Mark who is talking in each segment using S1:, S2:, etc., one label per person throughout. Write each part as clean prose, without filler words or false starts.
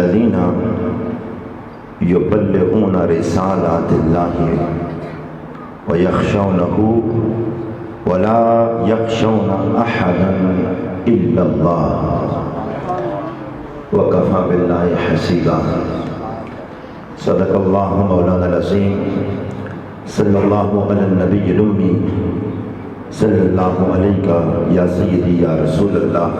S1: الذین یبلغون رسالات اللہ ویخشونہ ولا یخشون احدا الا اللہ وکفی باللہ حسیبا۔ صدق اللہ مولانا العظیم۔ صلی اللہ علی النبی الامی صلی اللہ علیہ یا سیدی یا رسول اللہ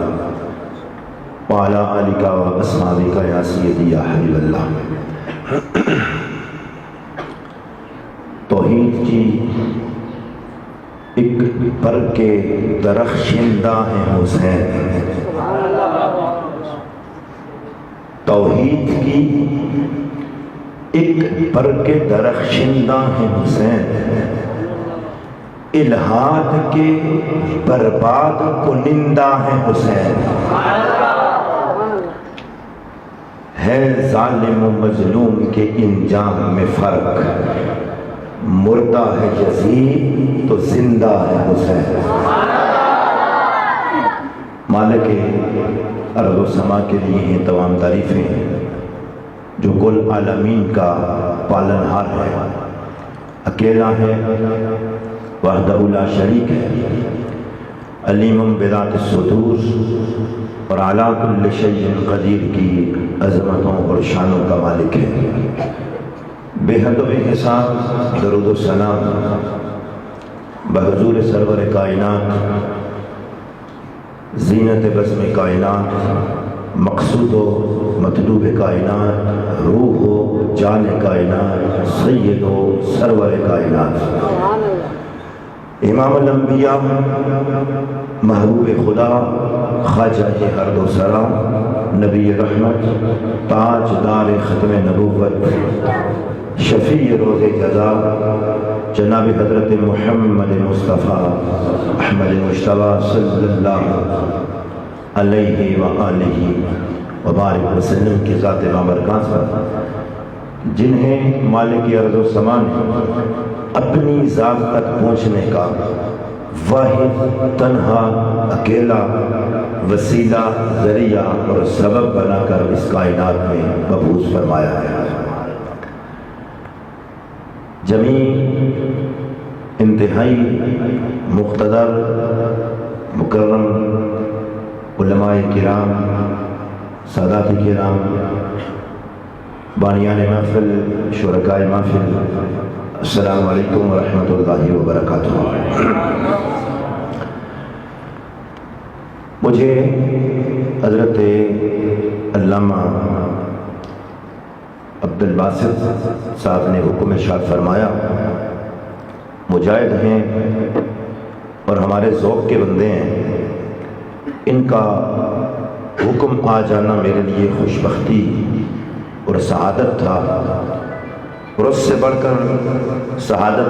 S1: وعلی آلک و اصحابک یا سیدی یا حبیب اللہ۔ توحید کی ایک پر کے درخشندہ ہیں حسین، توحید کی ایک پر کے درخشندہ ہیں حسین، الہاد کے برباد کنندہ ہیں حسین۔ ہے ظالم و مظلوم کے انجام میں فرق، مردہ ہے یزید تو زندہ ہے حسین۔ مالک ارض و سما کے لیے ہیں تمام تعریفیں، جو کل عالمین کا پالنہار ہے، اکیلا ہے، وحدہ لا شریک ہے، علیم بذات الصدور اور علی کل شیء قدیر کی عظمتوں اور شانوں کا مالک ہے۔ بے حد و بے حساب درود و سلام بحضور سرور کائنات، زینت بزم کائنات، مقصود و مطلوب کائنات، روح و جان کائنات، سید و سرور کائنات، امام الانبیاء، محبوب خدا، خواجہ ہر دو سرا، نبی رحمت، تاج دار ختم نبوت، شفیع روز جزا، جناب حضرت محمد مصطفیٰ احمد مجتبیٰ صلی اللہ علیہ وآلہ وبارک وسلم کی ذات بابرکات پر، جنہیں مالک ارض و سما نے اپنی ذات تک پہنچنے کا واحد تنہا اکیلا وسیلہ، ذریعہ اور سبب بنا کر اس کائنات میں مبعوث فرمایا ہے۔ جمیع انتہائی مقتدر مکرم علماء کرام، سادات کرام، بانیان محفل، شرکائے محفل، السلام علیکم ورحمۃ اللہ وبرکاتہ۔ مجھے حضرت علامہ عبدالباسط صاحب نے حکم ارشاد فرمایا، مجاہد ہیں اور ہمارے ذوق کے بندے ہیں، ان کا حکم آ جانا میرے لیے خوش بختی اور سعادت تھا، اور اس سے بڑھ کر سعادت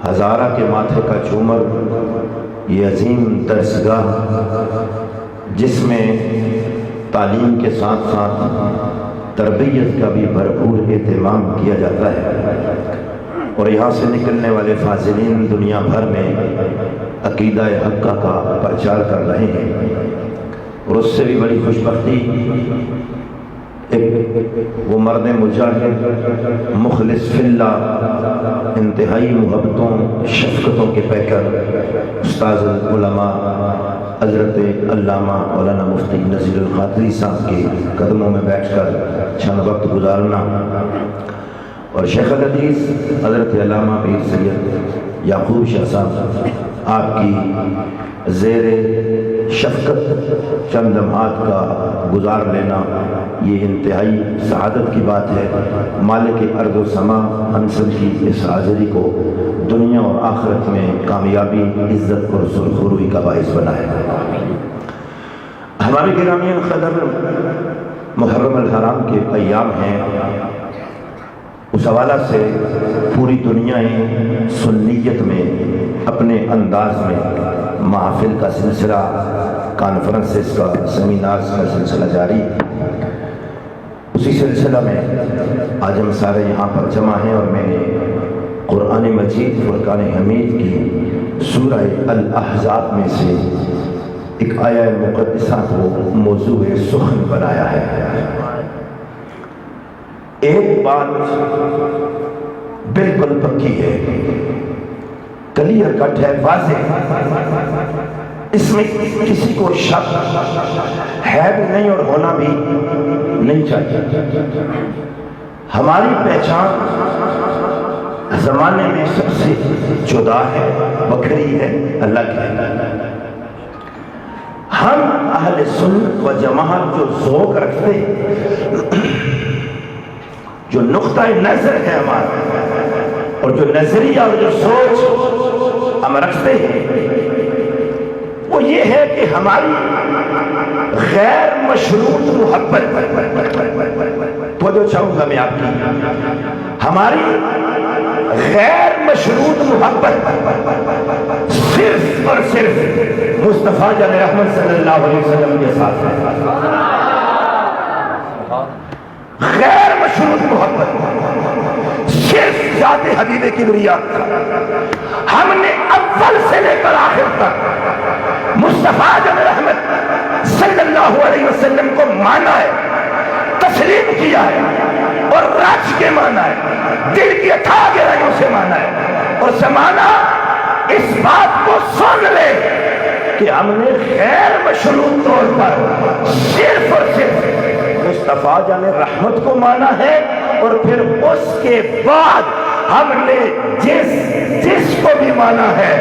S1: ہزارہ کے ماتھے کا جھومر، یہ عظیم درسگاہ جس میں تعلیم کے ساتھ ساتھ تربیت کا بھی بھرپور اہتمام کیا جاتا ہے، اور یہاں سے نکلنے والے فاضلین دنیا بھر میں عقیدہ حقہ کا پرچار کر رہے ہیں، اور اس سے بھی بڑی خوش بختی وہ مرد مجاہد مخلص فی اللہ، انتہائی محبتوں شفقتوں کے پیکر، استاذ العلماء حضرت علامہ مولانا مفتی نذیر القادری صاحب کے قدموں میں بیٹھ کر چند وقت گزارنا، اور شیخ الحدیث حضرت علامہ پیر سید یعقوب شاہ صاحب آپ کی زیر شفقت چند لمحات کا گزار لینا، یہ انتہائی سعادت کی بات ہے۔ مالک ارض و سما ہم سب کی اس حاضری کو دنیا اور آخرت میں کامیابی، عزت اور سرخروئی کا باعث بنائے۔ ہمارے گرامی قدر محرم الحرام کے ایام ہیں، اس حوالہ سے پوری دنیا سنیت میں اپنے انداز میں محافل کا سلسلہ، کانفرنسز کا، سیمینارز کا سلسلہ جاری۔ اسی سلسلہ میں آج ہم سارے یہاں پر جمع ہیں، اور میں نے قرآن مجید فرقان حمید کی سورہ الاحزاب میں سے ایک آیہ مقدسہ کو موضوع سخن بنایا ہے۔ ایک بات بالکل پکی ہے، کلیئر کٹ ہے، واضح، اس میں کسی کو شک ہے بھی نہیں اور ہونا بھی نہیں چاہیے۔ ہماری پہچان زمانے میں سب سے جدا ہے، بکھری ہے، الگ ہے۔ ہم اہل سنت و جماعت جو ذوق رکھتے، جو نقطہ نظر ہے ہمارا، اور جو نظریہ اور جو سوچ ہم رکھتے ہیں، وہ یہ ہے کہ ہماری غیر مشروط محبت، توجہ چاہوں گا میں آپ کی، ہماری غیر مشروط محبت صرف اور صرف مصطفیٰ جان رحمت صلی اللہ علیہ وسلم کے ساتھ ہے۔ غیر مشروط محبت صرف ذات حبیب کبریا، ہم نے اول سے لے کر آخر تک مصطفیٰ جان رحمت صلی اللہ علیہ وسلم کو مانا ہے، تسلیم کیا ہے اور رچ کے مانا ہے، دل کی اتھا گہرائیوں سے مانا ہے، اور زمانہ اس بات کو سن لے کہ ہم نے غیر مشروط طور پر صرف اور صرف مصطفیٰ جان رحمت کو مانا ہے، اور پھر اس کے بعد ہم نے جس کو بھی مانا ہے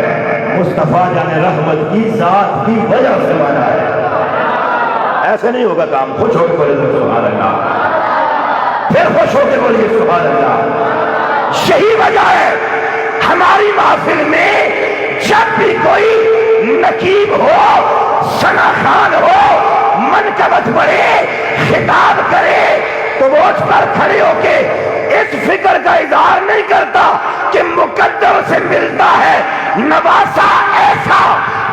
S1: مصطفیٰ جان رحمت کی ذات کی وجہ سے مانا ہے۔ ایسے نہیں ہوگا کام، خوش ہو کے بولے سبحان اللہ، پھر خوش ہو کے بولیے سبحان اللہ۔ یہی وجہ ہے ہماری محفل میں جب بھی کوئی نقیب ہو، ثنا خوان ہو، منقبت بڑھے، خطاب کرے، تو وہ اس پر کھڑے ہو کے اس فکر کا اظہار نہیں کرتا کہ مقدر سے ملتا ہے نواسا ایسا،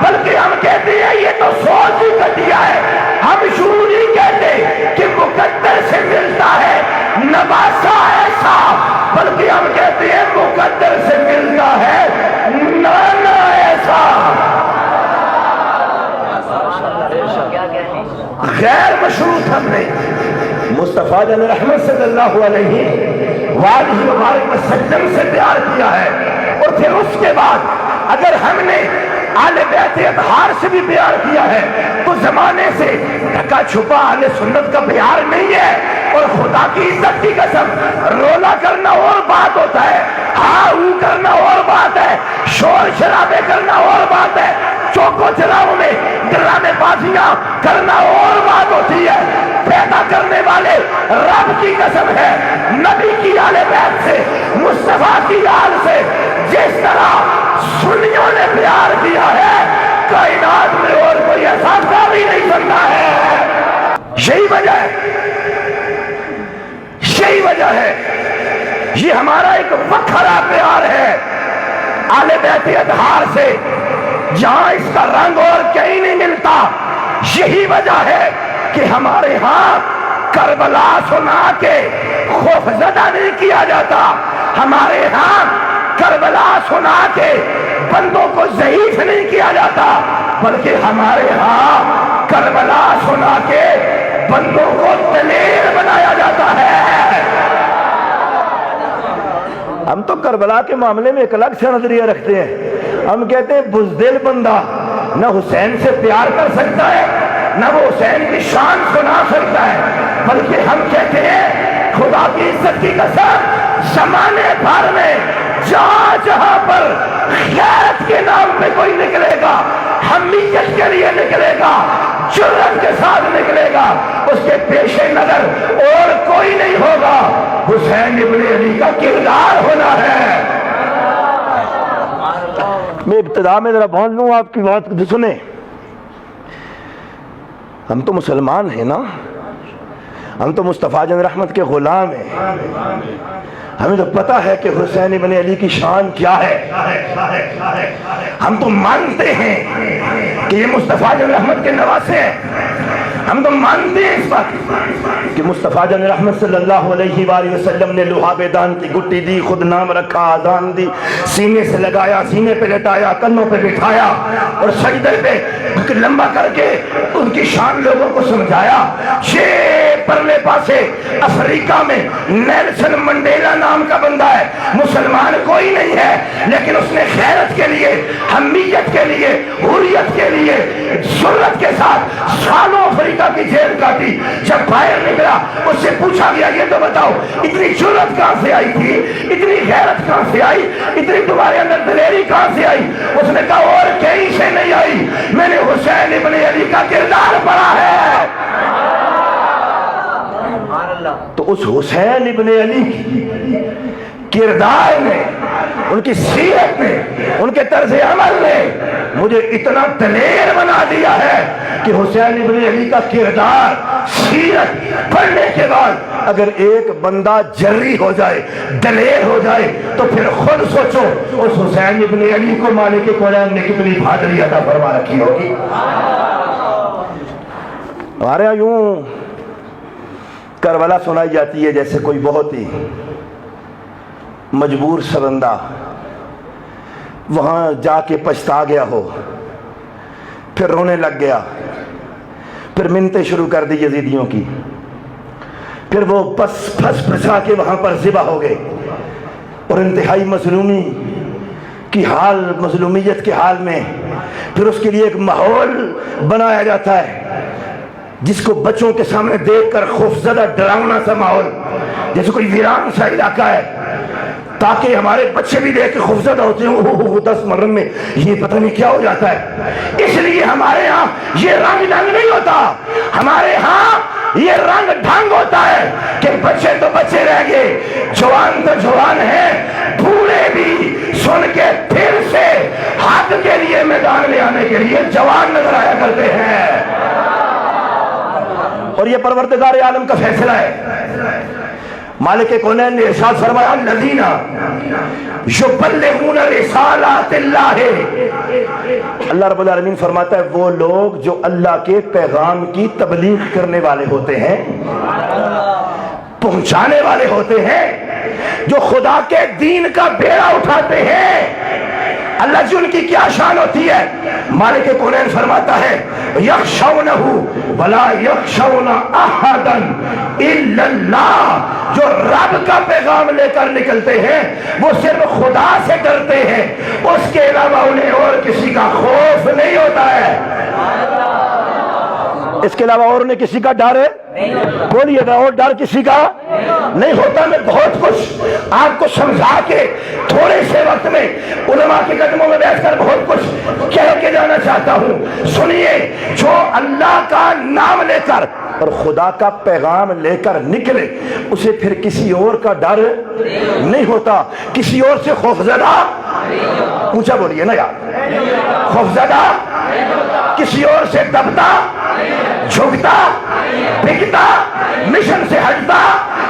S1: بلکہ ہم کہتے ہیں یہ تو سوچ ہی گھٹیا ہے۔ ہم یوں نہیں کہتے کہ مقدر سے ملتا ہے نواسا ایسا، بلکہ ہم کہتے ہیں مقدر سے ملتا ہے نانا ایسا۔ غیر مشروط ہم نے مصطفیٰ جان رحمت صلی اللہ علیہ وآلہ وسلم سے پیار کیا ہے، اور پھر اس کے بعد اگر ہم نے آل بیت اطہار سے بھی پیار کیا ہے تو زمانے سے ڈھکا چھپا اہل سنت کا پیار نہیں ہے۔ اور خدا کی عزت کی قسم، رولا کرنا اور بات ہوتا ہے، ہاں ہو کرنا اور بات ہے، شور شرابے کرنا اور بات ہے، چوکو چلاؤں میں ڈرامے بازیاں کرنا اور بات ہوتی ہے۔ پیدا کرنے والے رب کی قسم ہے، نبی کی آل بیت سے، مصطفیٰ کی آل سے جس طرح سنیوں نے پیار کیا ہے، کائنات میں اور کوئی ایسا بھی نہیں سنتا ہے۔ یہی وجہ ہے، یہی وجہ ہے، یہ ہمارا ایک وکھرا پیار ہے آل بیت اطہار سے، جہاں اس کا رنگ اور کہیں نہیں ملتا۔ یہی وجہ ہے کہ ہمارے ہاں کربلا سنا کے خوف زدہ نہیں کیا جاتا، ہمارے ہاں کربلا سنا کے بندوں کو ضعیف نہیں کیا جاتا، بلکہ ہمارے ہاں کربلا سنا کے بندوں کو دلیر بنایا جاتا ہے۔ ہم تو کربلا کے معاملے میں ایک الگ سے نظریہ رکھتے ہیں، ہم کہتے ہیں بزدل بندہ نہ حسین سے پیار کر سکتا ہے، نہ وہ حسین کی شان سنا سکتا ہے، بلکہ ہم کہتے ہیں خدا کی عزت کی قسم، زمانے بھر میں جہاں جہاں پر غیرت کے نام پہ کوئی نکلے گا، حمیت کے لیے نکلے گا، جرأت کے ساتھ نکلے گا، اس کے پیش نظر اور کوئی نہیں ہوگا، حسین ابن علی کا کردار ہونا ہے۔ میں ابتدا میں ذرا بول لوں آپ کی بات سنیں، ہم تو مسلمان ہیں نا، ہم تو مصطفیٰ جان رحمت کے غلام ہیں، ہمیں تو پتا ہے کہ حسین ابن علی کی شان کیا ہے، ہم تو مانتے ہیں کہ یہ مصطفیٰ جان رحمت کے نواسے ہیں، ہم تو مانتے ہیں اس بات کہ مصطفیٰ جان رحمت صلی اللہ علیہ وآلہ وسلم نے لوہا بیدان کی گٹی دی، خود نام رکھا، آذان دی، سینے سے لگایا، سینے پہ لٹایا، کنوں پہ بٹھایا اور سجدے پہ لمبا کر کے ان کی شان لوگوں کو سمجھایا۔ یہ پرلے پاسے افریقہ میں نیلسن منڈیلا نام کا بندہ ہے، مسلمان کوئی نہیں ہے، لیکن اس نے غیرت کے لیے، حمیت کے لیے، حریت کے لیے جرأت کے ساتھ سالوں افریقہ کی جیل کاٹی۔ جب باہر نکلا اس سے پوچھا گیا یہ تو بتاؤ اتنی جرأت کہاں سے آئی تھی، اتنی غیرت کہاں سے آئی، اتنی تمہارے اندر دلیری کہاں سے آئی؟ اس نے کہا اور کہیں سے نہیں آئی، میں نے حسین ابن علی کا کردار پڑھا ہے۔ تو اس حسین ابن علی کی کردار نے، ان کی سیرت نے، ان کے طرز عمل نے مجھے اتنا دلیر بنا دیا ہے کہ حسین ابن علی کا کردار، سیرت پڑھنے کے بعد اگر ایک بندہ جری ہو جائے، دلیر ہو جائے، تو پھر خود سوچو اس حسین ابن علی کو مالک کونین نے کتنی بہادری عطا فرما رکھی ہوگی۔ ہمارے یہاں یوں کربلا سنائی جاتی ہے جیسے کوئی بہت ہی مجبور سا بندہ وہاں جا کے پچھتا گیا ہو، پھر رونے لگ گیا، پھر منتیں شروع کر دی یزیدیوں کی، پھر وہ پھنس پھنسا کے وہاں پر ذبح ہو گئے اور انتہائی مظلومی کی حال، مظلومیت کے حال میں پھر اس کے لیے ایک ماحول بنایا جاتا ہے جس کو بچوں کے سامنے دیکھ کر خوفزدہ ڈراؤنا سا ماحول، جیسے کوئی ویران سا علاقہ ہے، تاکہ ہمارے بچے بھی دیکھ کے خوفزدہ ہوتے ہیں، 10 محرم میں یہ پتہ نہیں کیا ہو جاتا ہے۔ اس لیے ہمارے ہاں یہ رنگ ڈھنگ نہیں ہوتا، ہمارے ہاں یہ رنگ ڈھنگ ہوتا ہے کہ بچے تو بچے رہ گئے، جوان تو جوان ہیں، بوڑھے بھی سن کے پھر سے حق کے لیے میدان میں آنے کے لیے جوان نظر آیا کرتے ہیں۔ اور یہ پروردگار عالم کا فیصلہ ہے۔ مالک کونین نے ارشاد فرمایا الذین یبلغون رسالات اللہ، اللہ رب العالمین فرماتا ہے وہ لوگ جو اللہ کے پیغام کی تبلیغ کرنے والے ہوتے ہیں، پہنچانے والے ہوتے ہیں، جو خدا کے دین کا بیڑا اٹھاتے ہیں۔ اللہ جی ان کی کیا شان ہوتی ہے؟ مالک کونین فرماتا ہے یخشونہ ولا یخشون احدا الا اللہ، جو رب کا پیغام لے کر نکلتے ہیں وہ صرف خدا سے ڈرتے ہیں، اس کے علاوہ انہیں اور کسی کا خوف نہیں ہوتا ہے۔ اس کے علاوہ اور انہیں کسی کا ڈر بولیے گا، اور ڈر کسی کا نہیں ہوتا۔ میں بہت کچھ آپ کو سمجھا کے تھوڑے سے وقت میں علماء کے قدموں میں بیٹھ کر بہت کچھ کہہ کے جانا چاہتا ہوں۔ سنیے، جو اللہ کا نام لے کر اور خدا کا پیغام لے کر نکلے اسے پھر کسی اور کا ڈر نہیں ہوتا، کسی اور سے خوفزدہ، اونچا بولیے نا یار، خوفزدہ، کسی اور سے دبتا، جھکتا، بکتا، مشن سے ہٹتا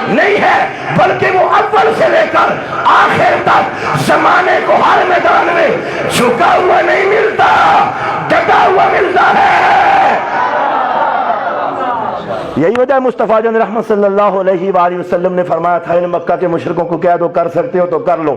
S1: نہیں ہے، بلکہ وہ اول سے لے کر آخر تک زمانے کو ہر میدان میں جھکا ہوا نہیں ملتا، ڈٹا ہوا ملتا ہے۔ یہی وجہ مصطفیٰ جان رحمت صلی اللہ علیہ وآلہ وسلم نے فرمایا تھا ان مکہ کے مشرکوں کو کہہ دو کر سکتے ہو تو کر لو،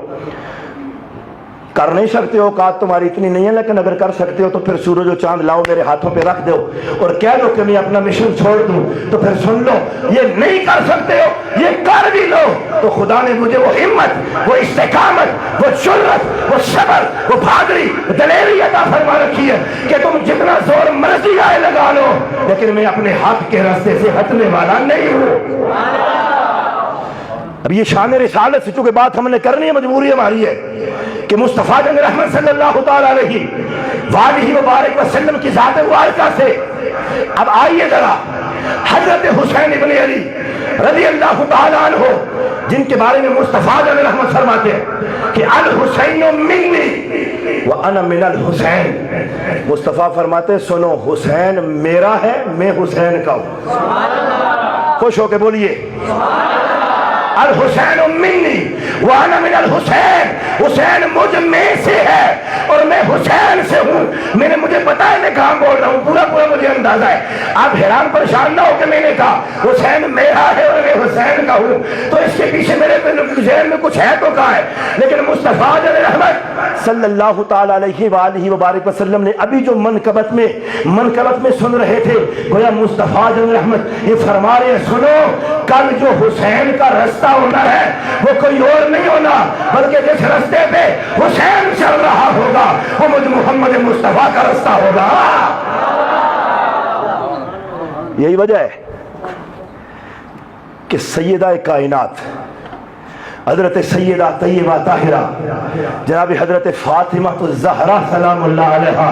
S1: کر نہیں سکتے ہو اوقات تمہاری اتنی نہیں ہے، لیکن اگر کر سکتے ہو تو پھر سورج و چاند لاؤ میرے ہاتھوں پہ رکھ دو اور کہہ دو کہ میں اپنا مشن چھوڑ دوں، تو پھر سن لو یہ نہیں کر سکتے ہو، یہ کر بھی لو تو خدا نے مجھے وہ ہمت، وہ استقامت، وہ جرأت، وہ صبر، وہ بہادری، دلیری عطا فرما رکھی ہے کہ تم جتنا زور مرضی آئے لگا لو، لیکن میں اپنے حق کے راستے سے ہٹنے والا نہیں ہوں۔ اب یہ شان رسالت سے چونکہ بات ہم نے کرنی ہے، مجبوری ہماری ہے کہ مصطفیٰ جان رحمت صلی اللہ تعالیٰ علیہ وآلہ وبارک وسلم کی ذات مبارکہ سے اب آئیے ذرا حضرت حسین ابن علی رضی اللہ تعالیٰ عنہ، جن کے بارے میں مصطفیٰ جان رحمت فرماتے ہیں کہ الحسین منی وانا من الحسین، مصطفیٰ فرماتے ہیں سنو حسین میرا ہے، میں حسین کا ہوں۔ خوش ہو کے بولیے الحسین منی وانا من الحسین، حسین مجھ میں سے ہے اور میں حسین سے ہوں۔ مجھے پتا ہے میں کہاں بول رہا ہوں، پورا مجھے اندازہ ہے۔ آپ حیران پریشان نہ ہو کہ میں نے کہا حسین میرا ہے اور میں حسین کا ہوں، تو اس کے پیچھے میرے ذہن میں کچھ ہے تو کہا ہے، لیکن مصطفیٰ جل رحمت صلی اللہ تعالی علیہ وآلہ وبارک وسلم نے ابھی جو منقبت میں سن رہے تھے، گویا مصطفیٰ جل رحمت یہ فرما رہے ہیں سنو، کل جو حسین کا رستہ ہونا ہے وہ کوئی اور نہیں ہونا، بلکہ جس رستے پہ حسین چل رہا ہوگا وہ مجھ محمد مصطفیٰ کا رستہ ہوگا۔ یہی وجہ ہے کہ سیدہ کائنات حضرت سیدہ طیبہ طاہرہ جناب حضرت فاطمہ الزہرا سلام اللہ علیہا،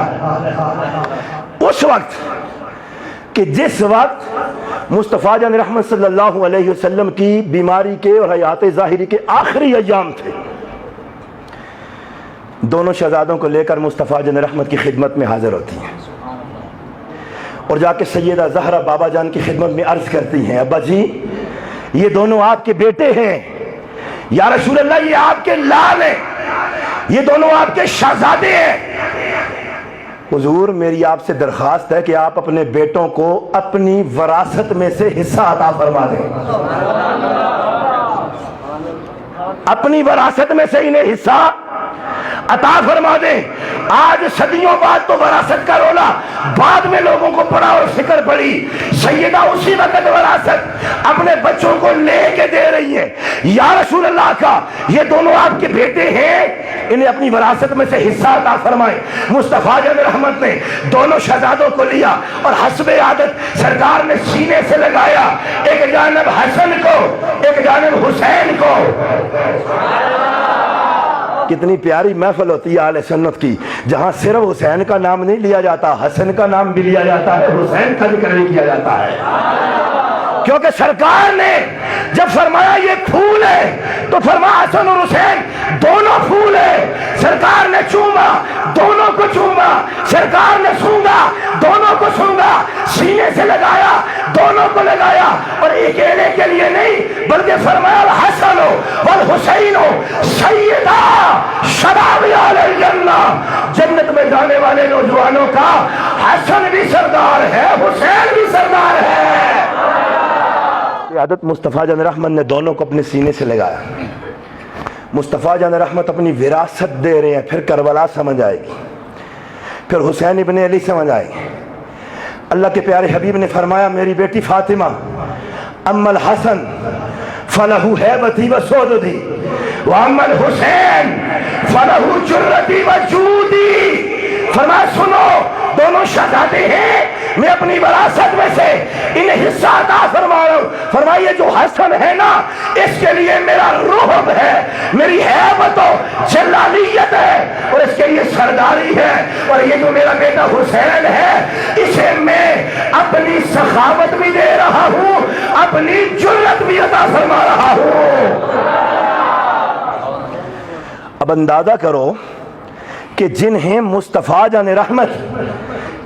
S1: اس وقت کہ جس وقت مصطفیٰ جان رحمت صلی اللہ علیہ وسلم کی بیماری کے اور حیات ظاہری کے آخری ایام تھے، دونوں شہزادوں کو لے کر مصطفیٰ جان رحمت کی خدمت میں حاضر ہوتی ہیں اور جا کے سیدہ زہرا بابا جان کی خدمت میں عرض کرتی ہیں ابا جی یہ دونوں آپ کے بیٹے ہیں، یا رسول اللہ یہ آپ کے لال ہیں، یہ دونوں آپ کے شہزادے ہیں، حضور میری آپ سے درخواست ہے کہ آپ اپنے بیٹوں کو اپنی وراثت میں سے حصہ عطا فرما دیں، اپنی وراثت میں سے انہیں حصہ عطا فرما دیں۔ آج صدیوں بعد تو وراثت کا رولا بعد میں لوگوں کو پڑا اور فکر پڑی، سیدہ اسی وقت وراثت اپنے بچوں کو لے کے دے رہی ہیں، یا رسول اللہ کا یہ دونوں آپ کے بیٹے ہیں، انہیں اپنی وراثت میں سے حصہ عطا فرمائیں۔ مصطفیٰ جان رحمت نے دونوں شہزادوں کو لیا اور حسب عادت سرکار نے سینے سے لگایا، ایک جانب حسن کو ایک جانب حسین کو۔ کتنی پیاری محفل ہوتی ہے اہل سنت کی، جہاں صرف حسین کا نام نہیں لیا جاتا، حسن کا نام بھی لیا جاتا ہے، حسین کا ذکر نہیں کیا جاتا ہے، کیونکہ سرکار نے جب فرمایا یہ پھول ہے تو فرمایا حسن اور حسین دونوں پھول ہیں۔ سرکار نے چوما دونوں کو چوما، سرکار نے سونگا دونوں کو سونگا، سینے سے لگایا دونوں کو لگایا، اور اکیلے کے لیے نہیں بلکہ فرمایا الحسن والحسین سیدہ شباب اہل الجنہ، جنت میں جانے والے نوجوانوں کا حسن بھی سردار ہے، حسین بھی سردار ہے۔ عادت مصطفیٰ جان رحمت نے دونوں کو اپنے سینے سے لگایا، مصطفیٰ جان رحمت اپنی وراثت دے رہے ہیں، پھر کربلا سمجھ آئے گی، پھر حسین ابن علی سمجھ آئے گی۔ اللہ کے پیارے حبیب نے فرمایا میری بیٹی فاطمہ اما الحسن فلہ ہیبتی و سودتی واما الحسین فلہ جرتی و جودی۔ فرمایا سنو دونوں شہزادے ہیں، میں اپنی وراثت میں سے انہیں حصہ عطا فرما رہا ہوں۔ فرمائیے جو حسن ہے نا اس کے لیے میرا رعب ہے، میری ہیبت و جلالیت ہے، اور اس کے لیے سرداری ہے، اور یہ جو میرا بیٹا حسین ہے اسے میں اپنی سخاوت بھی دے رہا ہوں، اپنی جرت بھی عطا فرما رہا ہوں۔ اب اندازہ کرو کہ جنہیں مصطفیٰ جان رحمت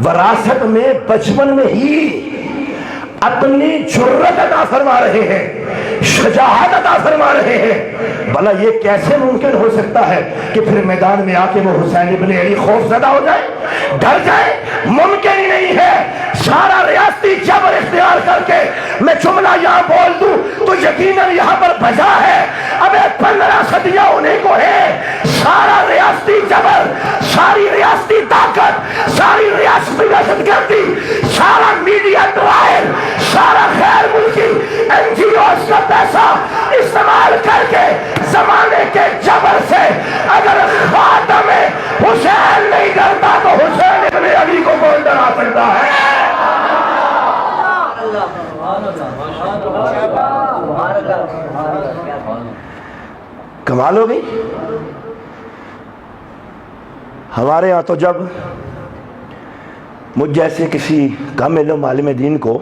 S1: وراثت میں بچپن میں ہی اپنی جرت عطا فرما رہے ہیں، شجاعت عطا فرما رہے ہیں، بھلا یہ کیسے ممکن ہو سکتا ہے کہ پھر میدان میں آ کے وہ حسین ابن علی خوف زدہ ہو جائے، ڈر جائے؟ ممکن ہی نہیں ہے۔ سارا ریاستی جبر اختیار کر کے میں جملہ یہاں بول دوں تو یقیناً یہاں پر بجا ہے، اب 15 صدیاں ہونے کو ہے، سارا ریاستی جبر، ساری ریاستی طاقت، ساری ریاستی دہشت گردی، سارا میڈیا ٹرائل، سارا غیر ملکی این جی اوز کا پیسہ استعمال کر کے زمانے کے جبر سے اگر خاتم حسین نہیں ڈرتا تو حسین ابن علی کو کون ڈرا سکتا ہے؟ کمال ہو گئی۔ ہمارے ہاں تو جب مجھ جیسے کسی کم علم عالم دین کو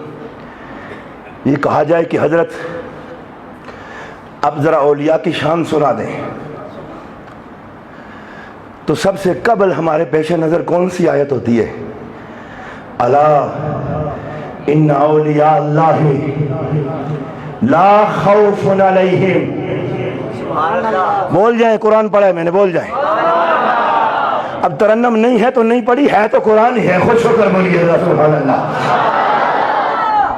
S1: یہ کہا جائے کہ حضرت اب ذرا اولیاء کی شان سنا دیں، تو سب سے قبل ہمارے پیش نظر کون سی آیت ہوتی ہے؟ الا ان اولیاء اللہ لا خوف علیہم. بول جائیں قرآن پڑھا ہے میں نے, بول جائیں. اب ترنم نہیں ہے تو نہیں پڑھی, ہے تو قرآن ہے. خوش ہو کر بولیے سبحان اللہ.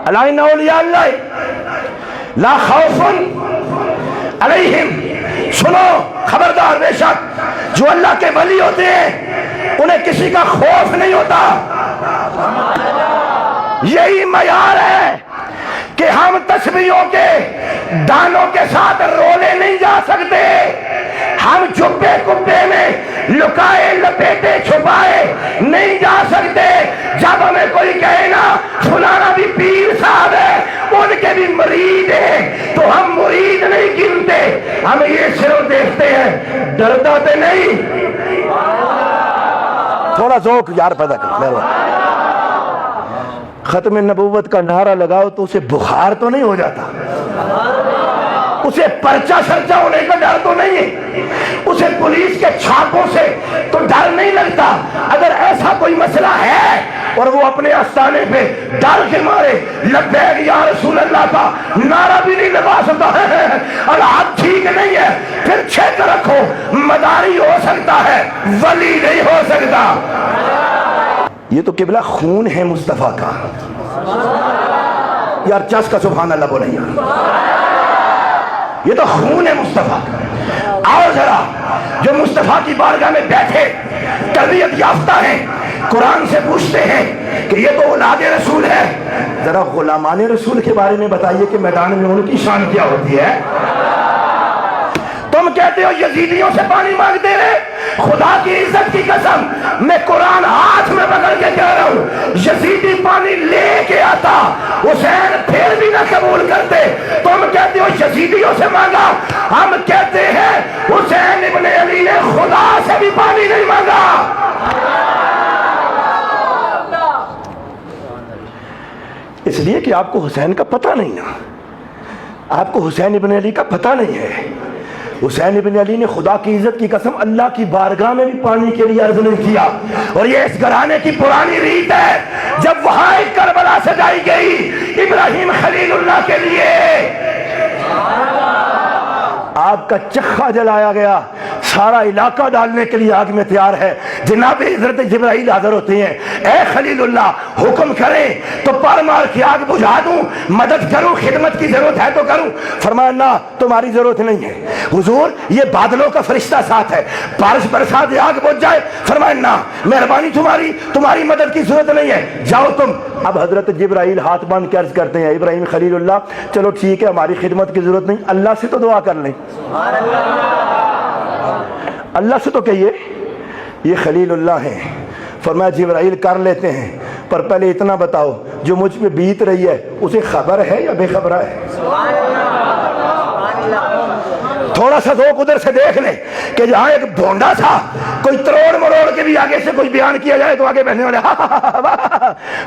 S1: الا ان اولیاء اللہ لا خوف علیہم. سنو خبردار, بے شک جو اللہ کے ولی ہوتے ہیں انہیں کسی کا خوف نہیں ہوتا. یہی معیار ہے کہ ہم تسبیحوں کے دانوں کے ساتھ رولے نہیں جا سکتے. ہم چھپے کپے میں لکائے لپیٹے چھپائے نہیں جا سکتے. جب ہمیں کوئی کہے نا فلانا بھی پیر صاحب ہے, ان کے بھی مرید ہیں, تو ہم مرید نہیں گنتے, ہم یہ صرف دیکھتے ہیں ڈرتا تے نہیں. تھوڑا ذوق یار پیدا کر. ختم نبوت کا نعرہ لگاؤ تو اسے بخار تو نہیں ہو جاتا, اسے پرچہ سرچہ ہونے کا ڈر تو نہیں ہے, اسے پولیس کے چھاپوں سے تو ڈر نہیں لگتا. اگر ایسا کوئی مسئلہ ہے اور وہ اپنے آستانے پہ ڈر کے مارے لبیک یا رسول اللہ کا نعرہ بھی نہیں لگا سکتا ہے, اور ہاتھ ٹھیک نہیں ہے, پھر چھیک رکھو مداری ہو سکتا ہے, ولی نہیں ہو سکتا. یہ تو قبلہ خون ہے مصطفیٰ کا. یار چس کا سبحان اللہ بولیں یار, یہ تو خون ہے مصطفیٰ کا. آؤ ذرا جو مصطفیٰ کی بارگاہ میں بیٹھے تربیت یافتہ ہیں, قرآن سے پوچھتے ہیں کہ یہ تو اولاد رسول ہے, ذرا غلامان رسول کے بارے میں بتائیے کہ میدان میں ان کی شان کیا ہوتی ہے. تم کہتے ہو یزیدیوں سے پانی مانگتے رہے, خدا کی عزت کی قسم میں قرآن ہاتھ میں پکڑ کے کہہ رہا ہوں یزیدی پانی لے کے آتا, حسین پھر بھی نہ قبول کرتے. تم کہتے ہو یزیدیوں سے مانگا, ہم کہتے ہیں حسین ابن علی نے خدا سے بھی پانی نہیں مانگا. اس لیے کہ آپ کو حسین کا پتہ نہیں نا, آپ کو حسین ابن علی کا پتہ نہیں ہے. حسین ابن علی نے خدا کی عزت کی قسم اللہ کی بارگاہ میں بھی پانی کے لیے عرض نہیں کیا. اور یہ اس گھرانے کی پرانی ریت ہے, جب وہاں ایک کربلا سجائی گئی ابراہیم خلیل اللہ کے لیے, آگ کا چخا جلایا گیا, سارا علاقہ ڈالنے کے لیے آگ میں تیار ہے. جناب حضرت جبرائیل حاضر ہوتے ہیں, اے خلیل اللہ حکم کریں تو پر مار کے آگ بجھا دوں, مدد کروں, خدمت کی ضرورت ہے تو کروں. فرمایا نہ تمہاری ضرورت نہیں ہے حضور, یہ بادلوں کا فرشتہ ساتھ ہے, بارش برسا دے آگ بجھ جائے. فرمایا نہ مہربانی تمہاری مدد کی ضرورت نہیں ہے, جاؤ تم. اب حضرت جبرائیل ہاتھ باندھ کے عرض کرتے ہیں ابراہیم خلیل اللہ چلو ٹھیک ہے ہماری خدمت کی ضرورت نہیں, اللہ سے تو دعا کر لیں. اللہ سے تو کہیے یہ خلیل اللہ ہیں. فرمایا جبرائیل کر لیتے ہیں, پر پہلے اتنا بتاؤ جو مجھ پہ بیت رہی ہے اسے خبر ہے یا بے خبر ہے؟ تھوڑا سا ذوق ادھر سے دیکھ لیں کہ جہاں ایک بھونڈا تھا کوئی تروڑ مروڑ کے بھی آگے سے کوئی بیان کیا جائے تو آگے بیٹھنے والے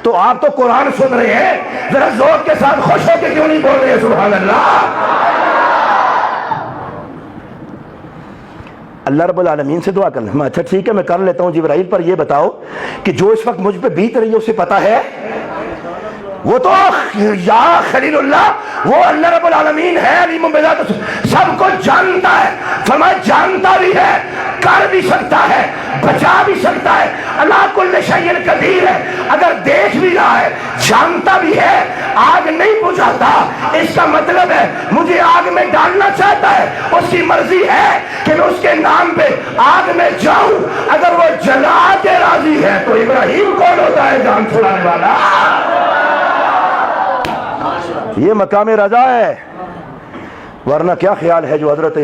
S1: تو آپ تو قرآن سن رہے ہیں, ذرا ذوق کے ساتھ خوش ہو کے کیوں نہیں بول رہے ہیں سبحان اللہ. اللہ رب العالمین سے دعا کر لیں. میں اچھا ٹھیک ہے میں کر لیتا ہوں. جبرائیل پر یہ بتاؤ کہ جو اس وقت مجھ پہ بیت رہی ہے اسے پتا ہے؟ وہ تو یا خلیل اللہ وہ اللہ رب العالمین ہے, علیم بذات, سب کو جانتا ہے. فرمایا جانتا بھی ہے, کر بھی سکتا ہے, بچا بھی سکتا ہے, اللہ کل شیء قدیر ہے. اگر دیکھ بھی رہا ہے, جانتا بھی ہے, آگ نہیں بجھاتا, اس کا مطلب ہے مجھے آگ میں ڈالنا چاہتا ہے, اس کی مرضی ہے کہ میں اس کے نام پہ آگ میں جاؤں. اگر وہ جلا کے راضی ہے تو ابراہیم کون ہوتا ہے جان چھڑانے والا؟ یہ مقام رضا ہے. ورنہ کیا خیال ہے جو حضرت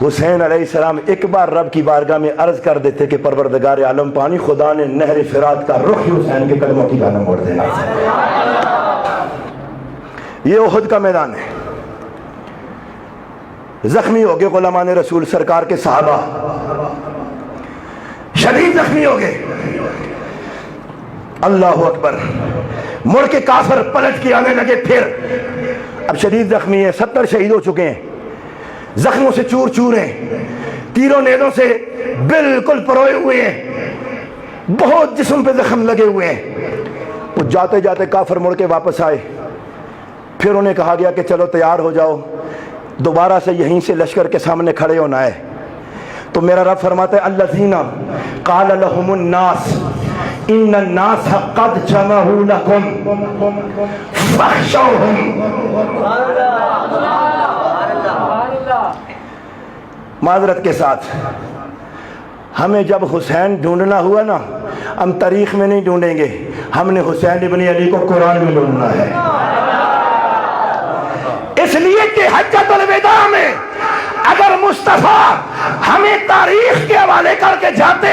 S1: حسین علیہ السلام ایک بار رب کی بارگاہ میں عرض کر دیتے کہ پروردگار عالم پانی خدا نے نہر فرات کا رخ حسین کے قدموں کی جانب موڑ دینا. یہ احد کا میدان ہے. زخمی ہو گئے غلامان رسول سرکار کے صحابہ, شدید زخمی ہو گئے. اللہ اکبر. مڑ کے کافر پلٹ کے آنے لگے. پھر اب شدید زخمی ہیں, 70 شہید ہو چکے ہیں, زخموں سے چور چور ہیں, تیروں نیزوں سے بالکل پروئے ہوئے ہیں, بہت جسم پہ زخم لگے ہوئے ہیں. وہ جاتے جاتے کافر مڑ کے واپس آئے.
S2: پھر انہیں کہا گیا کہ چلو تیار ہو جاؤ، دوبارہ سے یہیں سے لشکر کے سامنے کھڑے ہونا ہے۔ تو میرا رب فرماتا ہے الذین قال لهم الناس ان الناس قد جمعوا لكم فاخشوهم۔ معذرت کے ساتھ، ہمیں جب حسین ڈھونڈنا ہوا نا، ہم تاریخ میں نہیں ڈھونڈیں گے، ہم نے حسین ابن علی کو قرآن میں ڈھونڈنا ہے۔ اس لیے کہ حجۃ الوداع میں اگر مصطفیٰ ہمیں تاریخ کے حوالے کر کے جاتے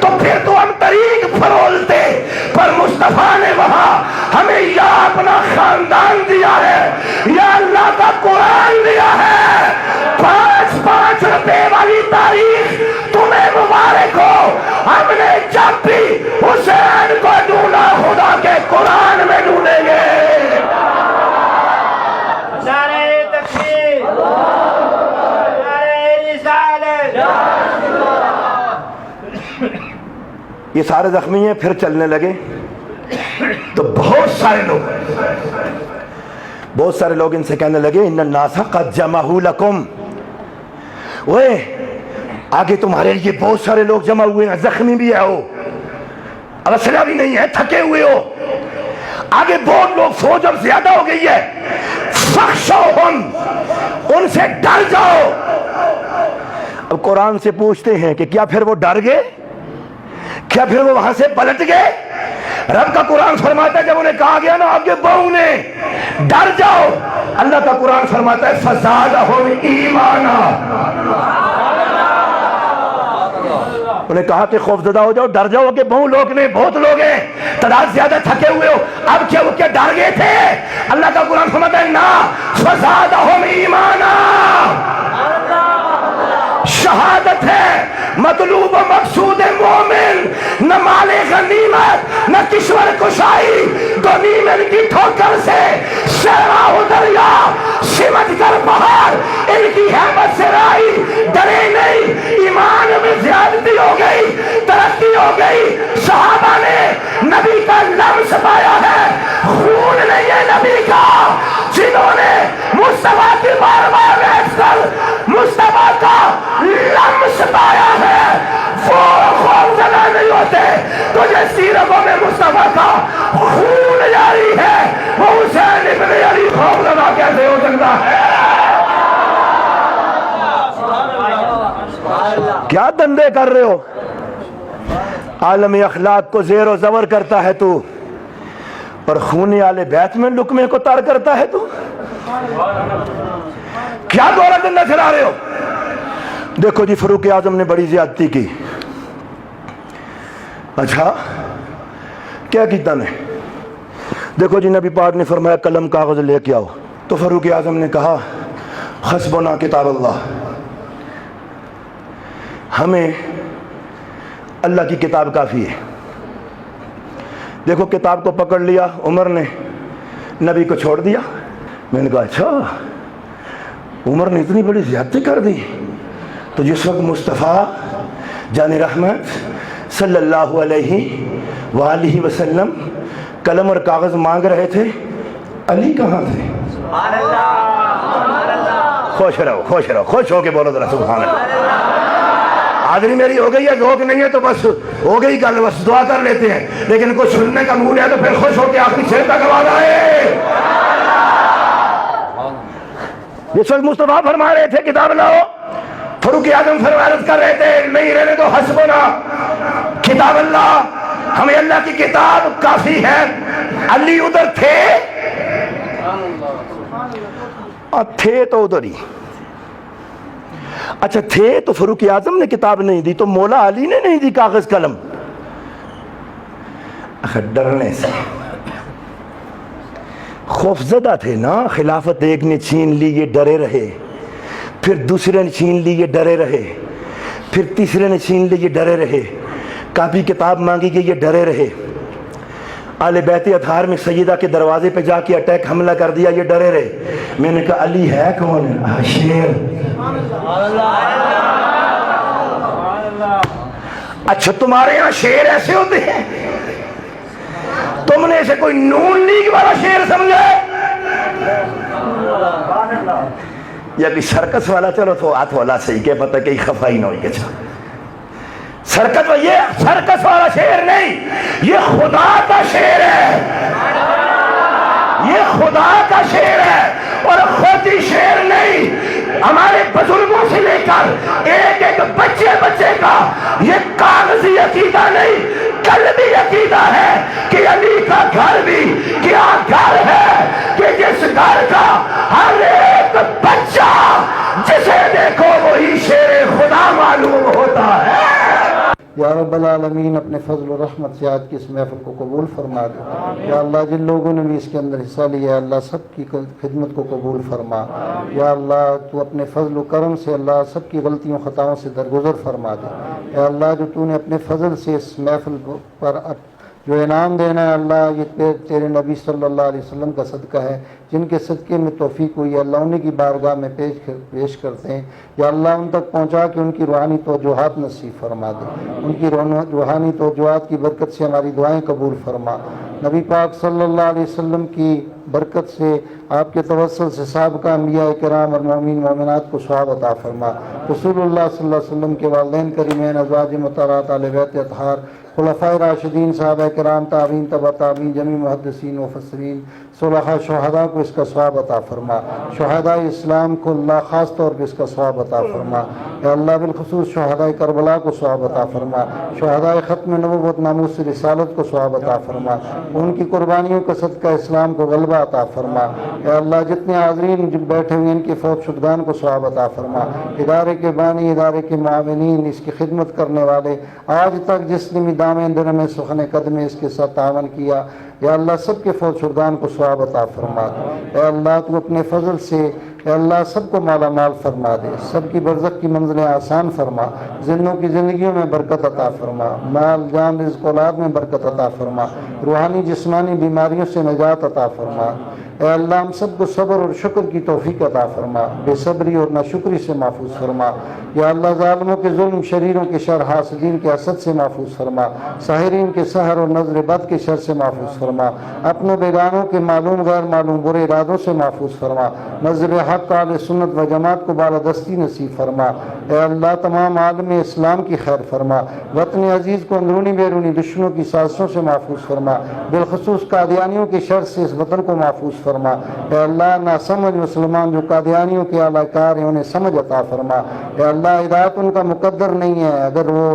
S2: تو پھر تو ہم طریق فرولتے، پر مصطفیٰ نے وہاں ہمیں یا اپنا خاندان دیا ہے یا اللہ کا قرآن دیا ہے۔ 5 روپے والی تاریخ تمہیں مبارک ہو، ہم نے جب بھی حسین کو ڈھونڈا خدا کے قرآن میں ڈھونڈیں گے۔ یہ سارے زخمی ہیں، پھر چلنے لگے تو بہت سارے لوگ ان سے کہنے لگے ان الناس قد جمعوا لکم، وہ آگے تمہارے لیے بہت سارے لوگ جمع ہوئے ہیں، زخمی بھی ہے ہو، اسلحہ بھی نہیں ہے، تھکے ہوئے ہو، آگے بہت لوگ، فوج اب زیادہ ہو گئی ہے، فخشوہم، ان سے ڈر جاؤ۔ اب قرآن سے پوچھتے ہیں کہ کیا پھر وہ ڈر گئے؟ کیا پھر وہ وہاں سے پلٹ گئے؟ رب کا قرآن فرماتا ہے جب انہیں کہا گیا نا آپ کے بہو نے ڈر جاؤ، اللہ کا قرآن فرماتا ہے فزادہم ایمانا، انہیں کہا کہ خوفزدہ ہو جاؤ، ڈر جاؤ کہ بہو لوگ نے، بہت لوگ ہیں، تعداد زیادہ، تھکے ہوئے ہو۔ اب کیا وہ کیا ڈر گئے تھے؟ اللہ کا قرآن فرماتا ہے نا فزادہم ایمانا، شہادت ہے مطلوب و مقصود مومن، نہ مال غنیمت نہ کشور کشائی، غنیم ان کی ٹھوکر سے شہرا ہو دریا، سمٹ کر پہاڑ ان کی ہیبت سے رائی، ڈرے نہیں، ایمان میں زیادتی ہو گئی، ترقی ہو گئی۔ صحابہ نے نبی کا لمس پایا ہے، خون نہیں ہے نبی کا، جنہوں نے مصطفیٰ کی بارگاہ میں بیٹھ کر مصطفیٰ کا لمس پایا ہے، وہ خوف زدہ نہیں ہوتے۔ تجھے سیرتوں میں مصطفیٰ کا خون جاری ہے، وہ حسین ابن علی خوف زدہ کیسے ہو سکتا ہے؟ کیا دندے کر رہے ہو؟ عالم اخلاق کو زیر و زبر کرتا ہے تو، اور خون آل بیت میں لقمے کو تر کرتا ہے تو، کیا دورہ دندہ چلا رہے ہو؟ دیکھو جی فاروق اعظم نے بڑی زیادتی کی۔ اچھا کیا کیتا نے؟ دیکھو جی نبی پاک نے فرمایا قلم کاغذ لے کے آؤ، تو فاروق اعظم نے کہا حسبنا کتاب اللہ، ہمیں اللہ کی کتاب کافی ہے۔ دیکھو کتاب کو پکڑ لیا عمر نے، نبی کو چھوڑ دیا۔ میں نے کہا اچھا عمر نے اتنی بڑی زیادتی کر دی؟ تو جس وقت مصطفیٰ جان رحمت صلی اللہ علیہ وآلہ وسلم قلم اور کاغذ مانگ رہے تھے، علی کہاں تھے؟ خوش رہو، خوش رہو، خوش ہو کے بولو ذرا سبحان اللہ۔ حاضری میری ہو گئی ہے، ذوق نہیں ہے تو بس ہو گئی گل، بس دعا کر لیتے ہیں، لیکن کچھ سننے کا منہ ہے تو پھر خوش ہو کے آخری شیر تک آواز آئے۔ جس وقت مصطفیٰ فرما رہے تھے کتاب لاؤ، فاروق اعظم فرمایت کر رہے تھے نہیں رہنے تو حسبنا کتاب اللہ، ہمیں اللہ کی کتاب کافی ہے۔ علی ادھر تھے، تھے تو ادھر ہی، اچھا تھے تو فاروق اعظم نے کتاب نہیں دی تو مولا علی نے نہیں دی کاغذ قلم؟ ڈرنے سے خوفزدہ تھے نا، خلافت ایک نے چھین لی یہ ڈرے رہے، پھر دوسرے نے چھین لی یہ ڈرے رہے، پھر تیسرے نے چھین لی یہ ڈرے رہے، کاپی کتاب مانگی گئی یہ ڈرے رہے، آل بیت اطہار میں سیدہ کے دروازے پہ جا کے اٹیک حملہ کر دیا یہ ڈرے رہے۔ میں نے کہا علی ہے کون؟ شیر۔ اچھا تمہارے یہاں شیر ایسے ہوتے ہیں؟ تم نے اسے کوئی نون لیگ والا شیر سمجھا ہے؟ یا کہ سرکس والا چلو تو ہاتھ والا صحیح کہ پتہ کہ خفائی نہ ہوئی کہ سرکس یہ سرکس والا شعر نہیں، یہ خدا کا شعر ہے، یہ خدا کا شعر ہے اور خودی شعر نہیں۔ ہمارے بزرگوں سے لے کر ایک ایک بچے کا یہ کاغذی عقیدہ نہیں، قلبی عقیدہ ہے کہ علی کا گھر بھی کیا گھر ہے کہ جس گھر کا ہر ایک بچہ جسے دیکھو وہی شیر خدا معلوم ہوتا ہے۔
S3: یا رب العالمین اپنے فضل و رحمت سے آج کی اس محفل کو قبول فرما دے۔ یا اللہ جن لوگوں نے بھی اس کے اندر حصہ لیا اللہ سب کی خدمت کو قبول فرما۔ یا اللہ تو اپنے فضل و کرم سے اللہ سب کی غلطیوں خطاؤں سے درگزر فرما دے۔ یا اللہ جو تو نے اپنے فضل سے اس محفل پر جو انعام دینا ہے اللہ یہ تیرے نبی صلی اللہ علیہ وسلم کا صدقہ ہے، جن کے صدقے میں توفیق ہوئی اللہ انہیں کی بارگاہ میں پیش کرتے ہیں۔ یا اللہ ان تک پہنچا کہ ان کی روحانی توجہات نصیب فرما دے، ان کی روحانی توجہات کی برکت سے ہماری دعائیں قبول فرما۔ نبی پاک صلی اللہ علیہ وسلم کی برکت سے آپ کے توسل سے سابقہ انبیاء کرام اور مومنین مومنات کو ثواب عطا فرما۔ رسول اللہ صلی اللہ علیہ وسلم کے والدین کریمین ازواج مطہرات اہل بیت اطہار خلفائے راشدین صحابہ کرام تابعین تبع تابعین جمیع محدثین مفسرین صلحاء شہداء کو اس کا ثواب عطا فرما۔ شہداء اسلام کو اللہ خاص طور پہ اس کا ثواب عطا فرما۔ اے اللہ بالخصوص شہداء کربلا کو ثواب عطا فرما۔ شہداء ختم نبوت ناموس رسالت کو ثواب عطا فرما۔ ان کی قربانیوں کا صدقہ اسلام کو غلبہ عطا فرما۔ اے اللہ جتنے حاضرین جو بیٹھے ہوئے ان کے فوت شدگان کو ثواب عطا فرما۔ ادارے کے بانی، ادارے کے معاونین، اس کی خدمت کرنے والے، آج تک جس نے بھی دامن درہم سخن قدم اس کے ساتھ تعاون کیا، یا اللہ سب کے فوت شدگان کو ثواب عطا فرما۔ اے اللہ تو اپنے فضل سے اے اللہ سب کو مالا مال فرما دے، سب کی برزخ کی منزلیں آسان فرما، زندوں کی زندگیوں میں برکت عطا فرما، مال جان رزق اولاد میں برکت عطا فرما، روحانی جسمانی بیماریوں سے نجات عطا فرما۔ اے اللہ ہم سب کو صبر اور شکر کی توفیق عطا فرما، بے صبری اور ناشکری سے محفوظ فرما۔ یا اللہ ظالموں کے ظلم، شریروں کے شر، حاسدین کے حسد سے محفوظ فرما، ساحرین کے سحر اور نظر بد کے شر سے محفوظ فرما، اپنوں بیگانوں کے معلوم غیر معلوم برے ارادوں سے محفوظ فرما، مذہب حق اہل سنت و جماعت کو بالادستی نصیب فرما۔ اے اللہ تمام عالم اسلام کی خیر فرما، وطن عزیز کو اندرونی بیرونی دشمنوں کی سازشوں سے محفوظ فرما، بالخصوص قادیانیوں کے شر سے اس وطن کو محفوظ فرما۔ اے اللہ ناسمجھ مسلمان جو قادیانیوں کے اعلی کار ہیں انہیں سمجھ عطا فرما۔ اے اللہ ہدایت ان کا مقدر نہیں ہے، اگر وہ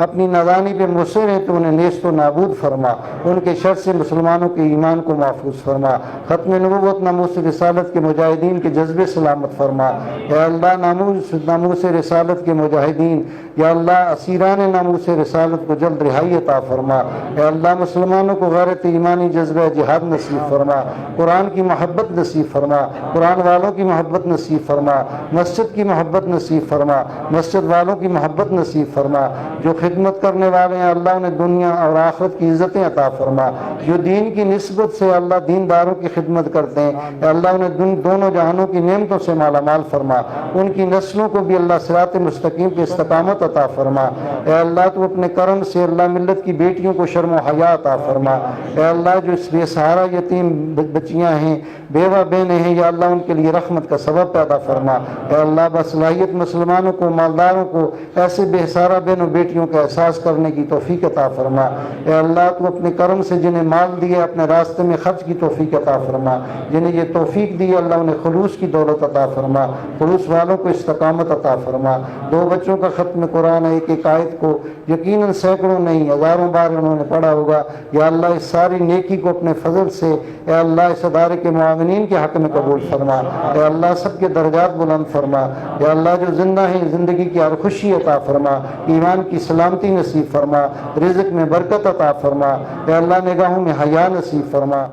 S3: اپنی نادانی پہ مصر ہیں تو انہیں نیست و نابود فرما، ان کے شر سے مسلمانوں کے ایمان کو محفوظ فرما، ختم نبوت ناموس رسالت کے مجاہدین کے جذبے سلامت فرما۔ اے اللہ ناموس رسالت کے مجاہدین، یا اللہ اسیران ناموس رسالت کو جلد رہائی عطا فرما۔ اے اللہ مسلمانوں کو غیرت ایمانی جذبہ جہاد نصیب فرما، قرآن کی محبت نصیب فرما، قرآن والوں کی محبت نصیب فرما، مسجد کی محبت نصیب فرما، مسجد والوں کی محبت نصیب فرما، جو خدمت کرنے والے ہیں اللہ انہیں دنیا اور آخرت کی عزتیں عطا فرما، جو دین کی نسبت سے اللہ دینداروں کی خدمت کرتے ہیں اے اللہ انہیں دونوں جہانوں کی نعمتوں سے مالا مال فرما، ان کی نسلوں کو بھی اللہ صراط مستقیم پہ استقامت عطا فرما۔ اے اللہ تو اپنے کرم سے اللہ ملت کی بیٹیوں کو شرم و حیا عطا فرما۔ اے اللہ جو اس بے سہارا یتیم بچیاں ہیں، بیوہ بہنیں ہیں، یا اللہ ان کے لیے رحمت کا سبب پیدا فرما۔ اے اللہ باصلاحیت مسلمانوں کو، مالداروں کو ایسے بے سہارا بہنوں بیٹیوں کا احساس کرنے کی توفیق عطا فرما۔ اے اللہ تو اپنے کرم سے جنہیں مال دیے اپنے راستے میں خرچ کی توفیق عطا فرما، جنہیں یہ توفیق دی اللہ انہیں خلوص کی دولت عطا فرما، خلوص والوں کو استقامت عطا فرما۔ 2 بچوں کا ختم قرآن ہے، ایک آیت کو یقیناً سینکڑوں نہیں ہزاروں بار انہوں نے پڑھا ہوگا، یا اللہ اس ساری نیکی کو اپنے فضل سے اے اللہ اس ادارے کے معاونین کے حق میں قبول فرما۔ اے اللہ سب کے درجات بلند فرما۔ اے اللہ جو زندہ ہیں زندگی کی ہر خوشی عطا فرما، ایمان کی سلامتی نصیب فرما، رزق میں برکت عطا فرما۔ اے اللہ نگاہوں میں حیا نصیب فرما۔